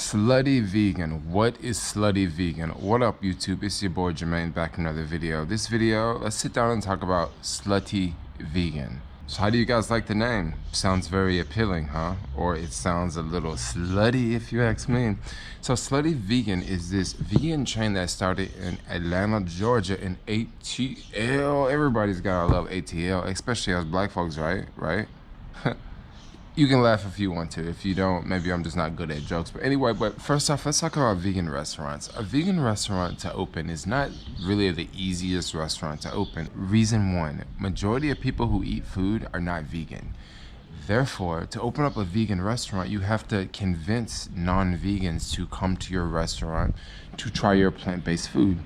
Slutty Vegan. What is Slutty Vegan? What up, YouTube? It's your boy Jermaine back in another video. This video, let's sit down and talk about Slutty Vegan. So how do you guys like the name? Sounds very appealing, huh? Or it sounds a little slutty if you ask me. So Slutty Vegan is this vegan chain that started in Atlanta, Georgia in ATL. Everybody's gotta love ATL, especially us black folks, right? You can laugh if you want to. If you don't, maybe I'm just not good at jokes. But anyway, first off, let's talk about vegan restaurants. A vegan restaurant to open is not really the easiest restaurant to open. Reason one, majority of people who eat food are not vegan. Therefore, to open up a vegan restaurant, you have to convince non-vegans to come to your restaurant to try your plant-based food.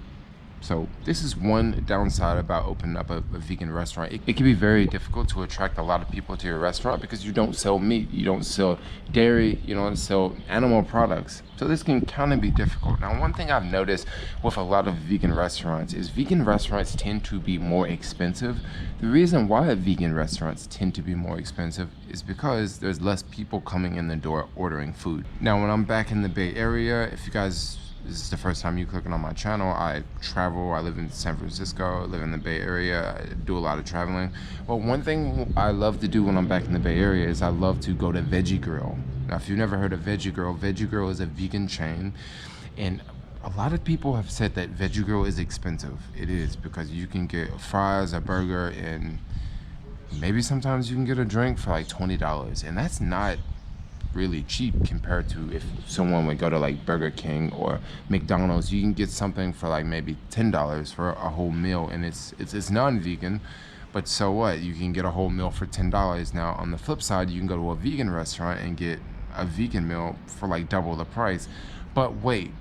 So this is one downside about opening up a vegan restaurant. It can be very difficult to attract a lot of people to your restaurant because you don't sell meat, you don't sell dairy, you don't sell animal products. So this can kind of be difficult. Now, one thing I've noticed with a lot of vegan restaurants is vegan restaurants tend to be more expensive. The reason why vegan restaurants tend to be more expensive is because there's less people coming in the door ordering food. Now, when I'm back in the Bay Area, if you guys, this is the first time you're clicking on my channel, I travel, I live in San Francisco, I live in the Bay Area, I do a lot of traveling. But one thing I love to do when I'm back in the Bay Area is I love to go to Veggie Grill. Now, if you've never heard of Veggie Grill is a vegan chain. And a lot of people have said that Veggie Grill is expensive. It is, because you can get fries, a burger, and maybe sometimes you can get a drink for like $20. And that's not really cheap compared to if someone would go to like Burger King or McDonald's. You can get something for like maybe $10 for a whole meal, and it's non-vegan, but so what? You can get a whole meal for $10. Now, on the flip side, you can go to a vegan restaurant and get a vegan meal for like double the price. But wait,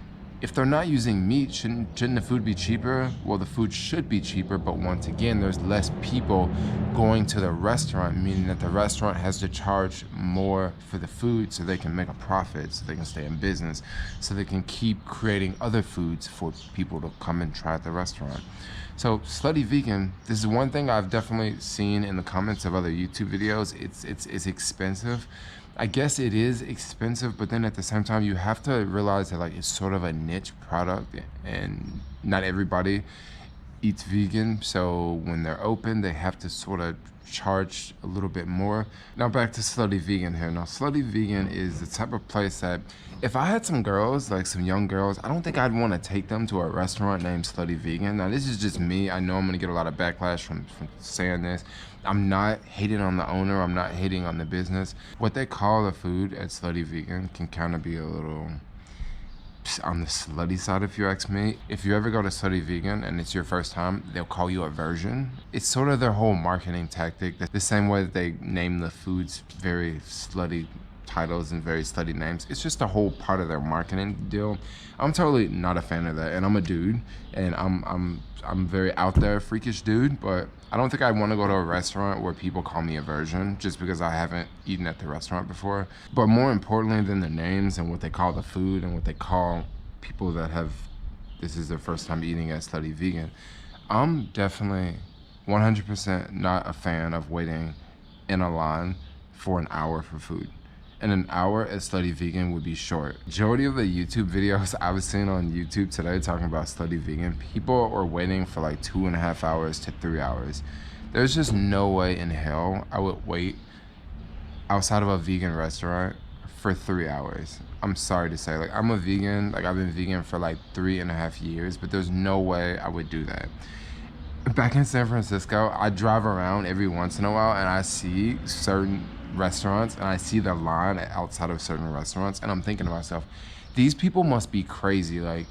if they're not using meat, shouldn't the food be cheaper? Well, the food should be cheaper, but once again, there's less people going to the restaurant, meaning that the restaurant has to charge more for the food so they can make a profit, so they can stay in business, so they can keep creating other foods for people to come and try at the restaurant. So Slutty Vegan, this is one thing I've definitely seen in the comments of other YouTube videos. It's expensive. I guess it is expensive, but then at the same time, you have to realize that like it's sort of a niche product and not everybody eats vegan. So when they're open, they have to sort of charge a little bit more. Now back to Slutty Vegan here. Now Slutty Vegan is the type of place that if I had some girls, like some young girls, I don't think I'd want to take them to a restaurant named Slutty Vegan. Now this is just me. I know I'm going to get a lot of backlash from saying this. I'm not hating on the owner. I'm not hating on the business. What they call the food at Slutty Vegan can kind of be a little on the slutty side, if you ask me. If you ever go to Slutty Vegan and it's your first time, they'll call you a virgin. It's sort of their whole marketing tactic. The same way that they name the foods very slutty titles and very slutty names. It's just a whole part of their marketing deal. I'm totally not a fan of that, and I'm a dude, and I'm very out there, freakish dude, but I don't think I want to go to a restaurant where people call me a virgin just because I haven't eaten at the restaurant before. But more importantly than the names and what they call the food and what they call people that have, this is their first time eating at Slutty Vegan, I'm definitely 100% not a fan of waiting in a line for an hour for food. And an hour at Slutty Vegan would be short. Majority of the YouTube videos I've seen on YouTube today talking about Slutty Vegan, people are waiting for like 2.5 hours to 3 hours. There's just no way in hell I would wait outside of a vegan restaurant for 3 hours. I'm sorry to say, like, I'm a vegan, like I've been vegan for like 3.5 years, but there's no way I would do that. Back in San Francisco, I drive around every once in a while and I see certain restaurants and I see the line outside of certain restaurants, and I'm thinking to myself, these people must be crazy. Like,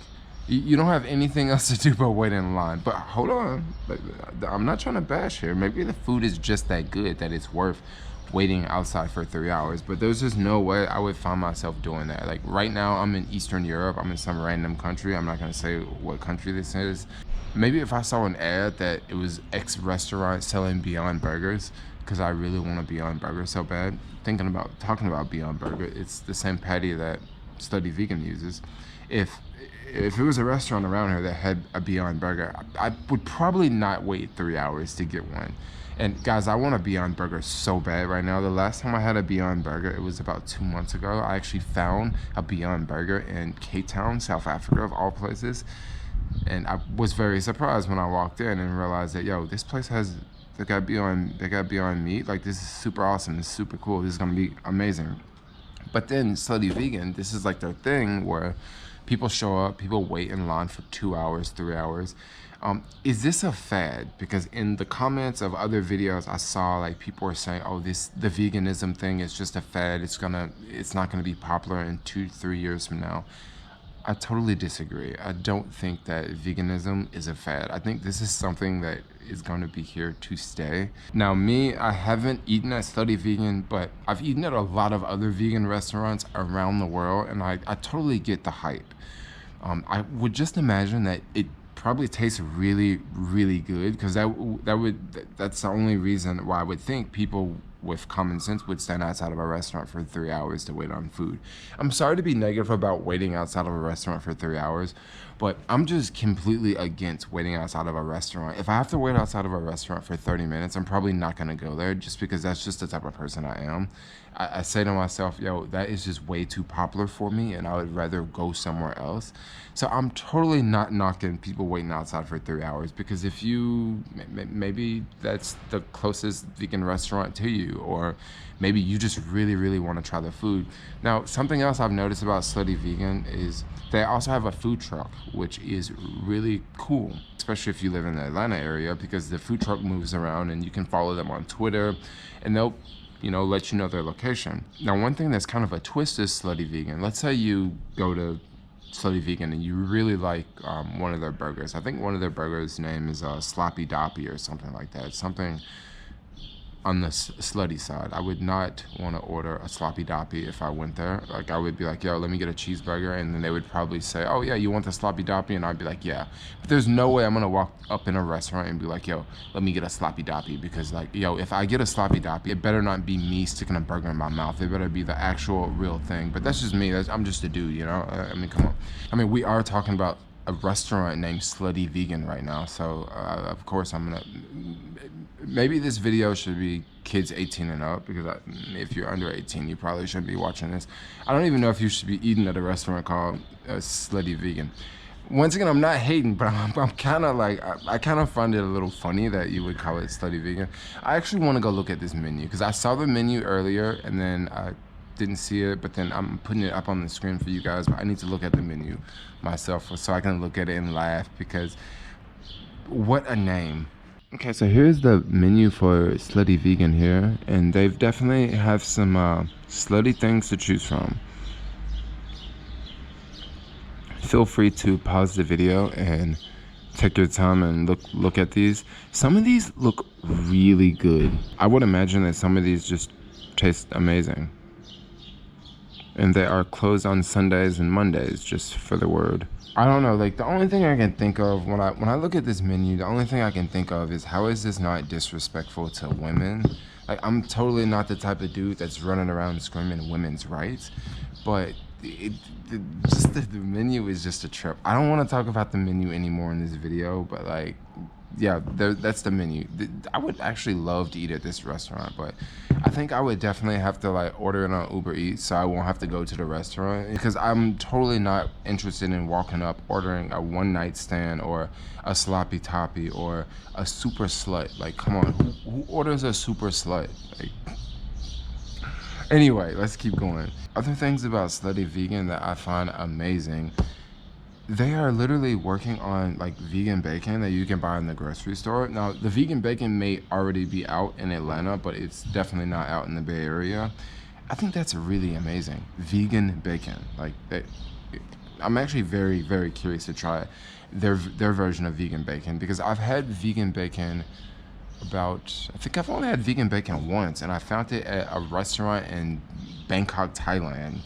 you don't have anything else to do but wait in line. But hold on, like, I'm not trying to bash here. Maybe the food is just that good that it's worth waiting outside for 3 hours, but there's just no way I would find myself doing that. Like right now, I'm in Eastern Europe. I'm in some random country. I'm not gonna say what country this is. Maybe if I saw an ad that it was X restaurant selling Beyond Burgers, because I really want a Beyond Burger so bad. Talking about Beyond Burger, it's the same patty that Slutty Vegan uses. If it was a restaurant around here that had a Beyond Burger, I would probably not wait 3 hours to get one. And guys, I want a Beyond Burger so bad right now. The last time I had a Beyond Burger, it was about 2 months ago. I actually found a Beyond Burger in Cape Town, South Africa, of all places. And I was very surprised when I walked in and realized that, yo, this place they got Beyond Meat. Like, this is super awesome. This is super cool. This is gonna be amazing. But then Slutty Vegan, this is like their thing where people show up, people wait in line for 2 hours, 3 hours. Is this a fad? Because in the comments of other videos I saw, like, people were saying, oh, the veganism thing is just a fad. It's not gonna be popular in 2-3 years from now. I totally disagree. I don't think that veganism is a fad. I think this is something that is going to be here to stay. Now, me, I haven't eaten at Slutty Vegan, but I've eaten at a lot of other vegan restaurants around the world, and I totally get the hype. I would just imagine that it probably tastes really, really good, because that's the only reason why I would think people with common sense would stand outside of a restaurant for 3 hours to wait on food. I'm sorry to be negative about waiting outside of a restaurant for 3 hours, but I'm just completely against waiting outside of a restaurant. If I have to wait outside of a restaurant for 30 minutes, I'm probably not gonna go there, just because that's just the type of person I am. I say to myself, yo, that is just way too popular for me, and I would rather go somewhere else. So I'm totally not knocking people waiting outside for 3 hours, because if you, maybe that's the closest vegan restaurant to you, or maybe you just really, really want to try the food. Now, something else I've noticed about Slutty Vegan is they also have a food truck, which is really cool, especially if you live in the Atlanta area, because the food truck moves around and you can follow them on Twitter, and they'll, let you know their location. Now, one thing that's kind of a twist is Slutty Vegan. Let's say you go to Slutty Vegan and you really like one of their burgers. I think one of their burgers' name is Sloppy Doppy or something like that. Something on the slutty side. I would not want to order a Sloppy Doppy if I went there. Like, I would be like, yo, let me get a cheeseburger, and then they would probably say, oh yeah, you want the Sloppy Doppy? And I'd be like, yeah. But there's no way I'm gonna walk up in a restaurant and be like, yo, let me get a Sloppy Doppy, because, like, yo, if I get a Sloppy Doppy, it better not be me sticking a burger in my mouth. It better be the actual real thing. But that's just me. I'm just a dude, I mean, come on. I mean, we are talking about a restaurant named Slutty Vegan right now, so of course I'm gonna, maybe this video should be kids 18 and up, because if you're under 18 you probably shouldn't be watching this. I don't even know if you should be eating at a restaurant called Slutty Vegan. Once again, I'm not hating, but I'm kind of like, I kind of find it a little funny that you would call it Slutty Vegan. I actually want to go look at this menu, because I saw the menu earlier and then I didn't see it, but then I'm putting it up on the screen for you guys. But I need to look at the menu myself so I can look at it and laugh, because what a name. Okay, so here's the menu for Slutty Vegan here, and they've definitely have some slutty things to choose from. Feel free to pause the video and take your time and look at these. Some of these look really good. I would imagine that some of these just taste amazing. And they are closed on Sundays and Mondays, just for the word. I don't know, like, the only thing I can think of when I look at this menu, the only thing I can think of is, how is this not disrespectful to women? Like, I'm totally not the type of dude that's running around screaming women's rights, but just the menu is just a trip. I don't want to talk about the menu anymore in this video, but, like, yeah, that's the menu. I would actually love to eat at this restaurant, but I think I would definitely have to, like, order it on Uber Eats, so I won't have to go to the restaurant, because I'm totally not interested in walking up, ordering a one night stand or a sloppy toppy or a super slut. Like, come on, who orders a super slut? Like, anyway, let's keep going. Other things about Slutty Vegan that I find amazing, they are literally working on, like, vegan bacon that you can buy in the grocery store. Now, the vegan bacon may already be out in Atlanta, but it's definitely not out in the Bay Area. I think that's really amazing. Vegan bacon. Like, I'm actually very, very curious to try their version of vegan bacon, because I've had vegan bacon I think I've only had vegan bacon once, and I found it at a restaurant in Bangkok, Thailand.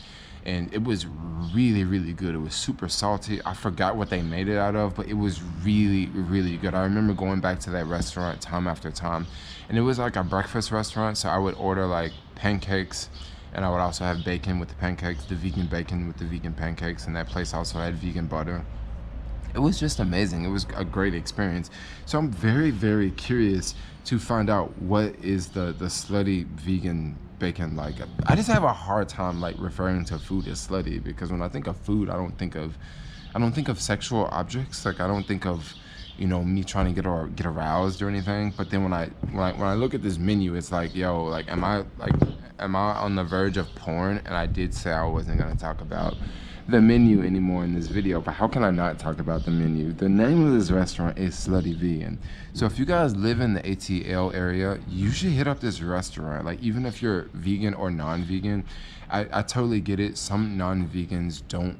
And it was really, really good. It was super salty. I forgot what they made it out of, but it was really, really good. I remember going back to that restaurant time after time. And it was like a breakfast restaurant, so I would order, like, pancakes, and I would also have bacon with the pancakes, the vegan bacon with the vegan pancakes, and that place also had vegan butter. it was just amazing. It was a great experience. So I'm very, very curious to find out what is the Slutty Vegan bacon like. I just have a hard time like referring to food as slutty, because when I think of food, I don't think of sexual objects. Like I don't think of, you know, me trying to get aroused or anything. But then when I look at this menu, it's like, yo, like am I on the verge of porn? And I did say I wasn't gonna talk about the menu anymore in this video, but how can I not talk about the menu? The name of this restaurant is Slutty Vegan. So if you guys live in the ATL area, you should hit up this restaurant. Like even if you're vegan or non-vegan, I totally get it. Some non-vegans don't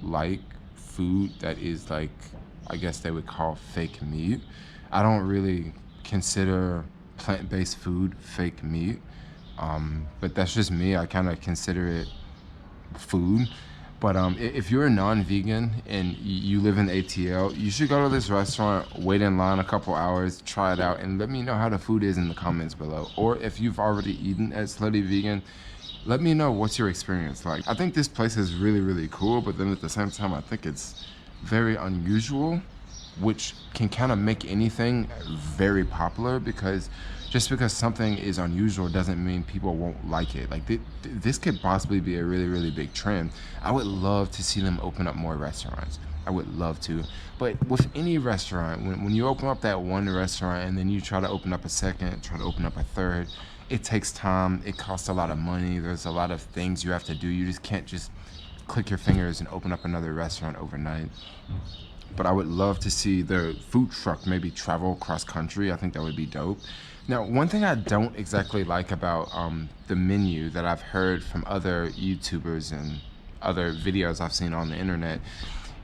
like food that is like, I guess they would call fake meat. I don't really consider plant-based food fake meat, but that's just me. I kind of consider it food. But if you're a non-vegan and you live in ATL, you should go to this restaurant, wait in line a couple hours, try it out, and let me know how the food is in the comments below. Or if you've already eaten at Slutty Vegan, let me know what's your experience like. I think this place is really, really cool, but then at the same time, I think it's very unusual, which can kind of make anything very popular, because just because something is unusual doesn't mean people won't like it. Like this could possibly be a really, really big trend. I would love to see them open up more restaurants. I would love to. But with any restaurant, when you open up that one restaurant and then you try to open up a second, try to open up a third, it takes time, it costs a lot of money, there's a lot of things you have to do. You just can't just click your fingers and open up another restaurant overnight. But I would love to see the food truck maybe travel across country. I think that would be dope. Now, one thing I don't exactly like about the menu that I've heard from other YouTubers and other videos I've seen on the internet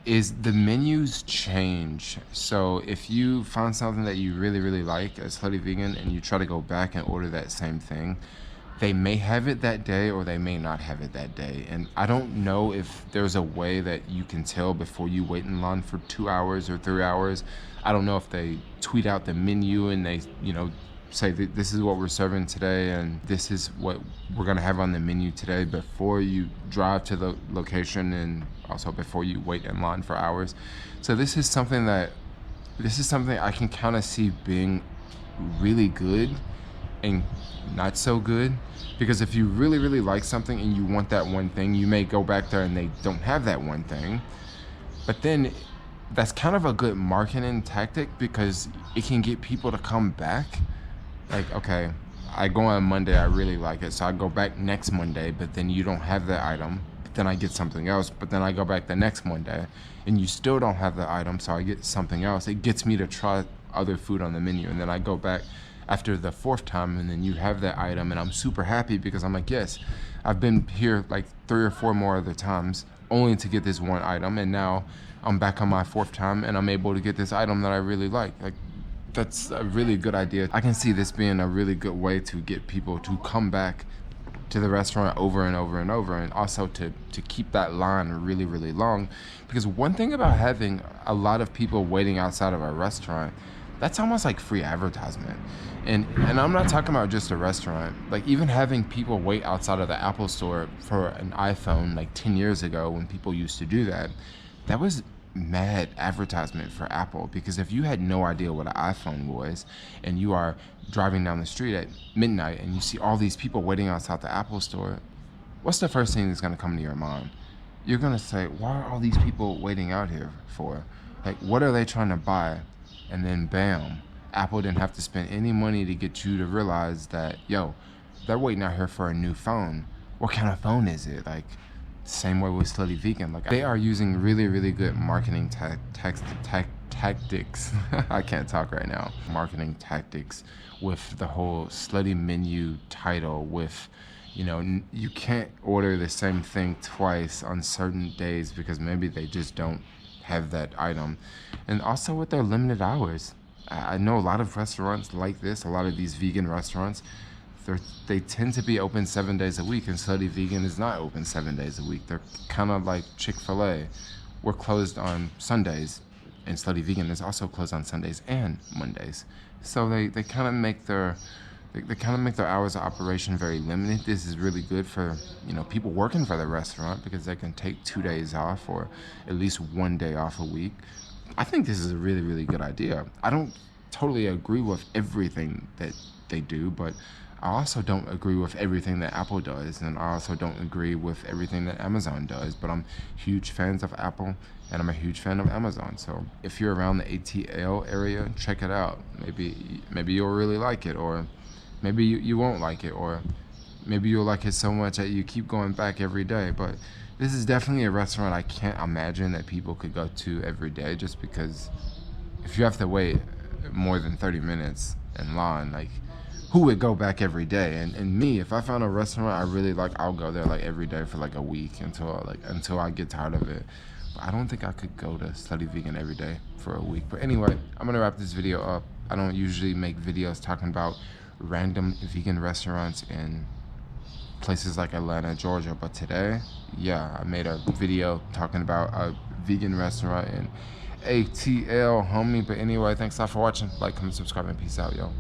is the menus change. So if you find something that you really, really like as Slutty Vegan and you try to go back and order that same thing, they may have it that day or they may not have it that day. And I don't know if there's a way that you can tell before you wait in line for 2 hours or 3 hours. I don't know if they tweet out the menu and they, you know, say that this is what we're serving today and this is what we're gonna have on the menu today before you drive to the location and also before you wait in line for hours. So this is something I can kind of see being really good and not so good, because if you really, really like something and you want that one thing, you may go back there and they don't have that one thing. But then that's kind of a good marketing tactic, because it can get people to come back. Like, okay, I go on Monday, I really like it, so I go back next Monday, but then you don't have that item, but then I get something else, but then I go back the next Monday and you still don't have the item, so I get something else. It gets me to try other food on the menu, and then I go back after the 4th time and then you have that item, and I'm super happy because I'm like, yes, I've been here like 3 or 4 more other times only to get this one item, and now I'm back on my 4th time and I'm able to get this item that I really like. Like, that's a really good idea. I can see this being a really good way to get people to come back to the restaurant over and over and over, and also to keep that line really, really long. Because one thing about having a lot of people waiting outside of a restaurant, that's almost like free advertisement. And I'm not talking about just a restaurant. Like even having people wait outside of the Apple store for an iPhone like 10 years ago, when people used to do that, that was mad advertisement for Apple. Because if you had no idea what an iPhone was and you are driving down the street at midnight and you see all these people waiting outside the Apple store, what's the first thing that's going to come to your mind? You're going to say, why are all these people waiting out here for? Like, what are they trying to buy? And then bam, Apple didn't have to spend any money to get you to realize that, yo, they're waiting out here for a new phone. What kind of phone is it? Like, same way with Slutty Vegan. Like, they are using really, really good marketing tactics. I can't talk right now. Marketing tactics with the whole slutty menu title, with, you know, you can't order the same thing twice on certain days because maybe they just don't have that item. And also with their limited hours. I know a lot of restaurants like this, a lot of these vegan restaurants, they tend to be open 7 days a week, and Slutty Vegan is not open 7 days a week. They're kind of like Chick-fil-A. We're closed on Sundays, and Slutty Vegan is also closed on Sundays and Mondays. So they kind of make their hours of operation very limited. This is really good for, you know, people working for the restaurant, because they can take 2 days off or at least 1 day off a week. I think this is a really, really good idea. I don't totally agree with everything that they do, but I also don't agree with everything that Apple does, and I also don't agree with everything that Amazon does, but I'm huge fans of Apple, and I'm a huge fan of Amazon. So if you're around the ATL area, check it out. Maybe you'll really like it, or maybe you won't like it, or maybe you'll like it so much that you keep going back every day. But this is definitely a restaurant I can't imagine that people could go to every day, just because if you have to wait more than 30 minutes in line, like, who would go back every day? And me, if I found a restaurant I really like, I'll go there like every day for like a week until I get tired of it. But I don't think I could go to Slutty Vegan every day for a week. But anyway, I'm gonna wrap this video up. I don't usually make videos talking about random vegan restaurants in places like Atlanta, Georgia, but today, yeah, I made a video talking about a vegan restaurant in ATL, homie. But anyway, thanks a lot for watching. Like, comment, subscribe, and peace out, yo.